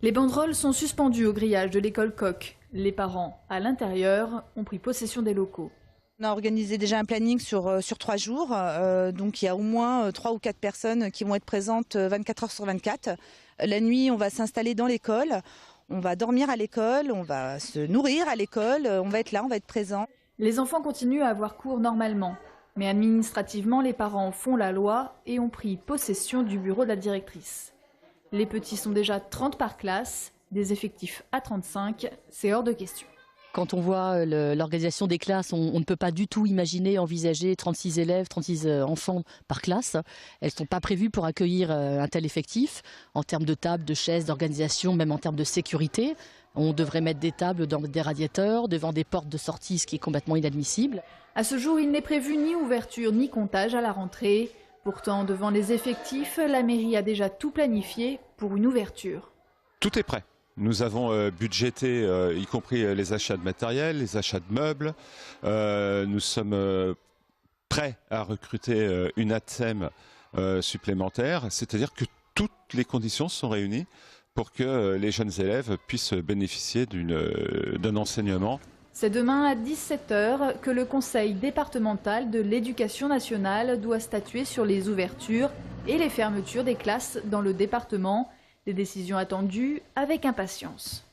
Les banderoles sont suspendues au grillage de l'école Koch. Les parents, à l'intérieur, ont pris possession des locaux. On a organisé déjà un planning sur 3 jours, donc il y a au moins 3 ou 4 personnes qui vont être présentes 24 heures sur 24. La nuit, on va s'installer dans l'école, on va dormir à l'école, on va se nourrir à l'école, on va être là, on va être présent. Les enfants continuent à avoir cours normalement, mais administrativement, les parents font la loi et ont pris possession du bureau de la directrice. Les petits sont déjà 30 par classe, des effectifs à 35, c'est hors de question. Quand on voit l'organisation des classes, on ne peut pas du tout imaginer, envisager 36 élèves, 36 enfants par classe. Elles ne sont pas prévues pour accueillir un tel effectif, en termes de tables, de chaises, d'organisation, même en termes de sécurité. On devrait mettre des tables dans des radiateurs, devant des portes de sortie, ce qui est complètement inadmissible. À ce jour, il n'est prévu ni ouverture ni comptage à la rentrée. Pourtant, devant les effectifs, la mairie a déjà tout planifié pour une ouverture. Tout est prêt. Nous avons budgété, y compris les achats de matériel, les achats de meubles. Nous sommes prêts à recruter une ATSEM supplémentaire, c'est-à-dire que toutes les conditions sont réunies pour que les jeunes élèves puissent bénéficier d'un enseignement. C'est demain à 17 h que le Conseil départemental de l'éducation nationale doit statuer sur les ouvertures et les fermetures des classes dans le département. Des décisions attendues avec impatience.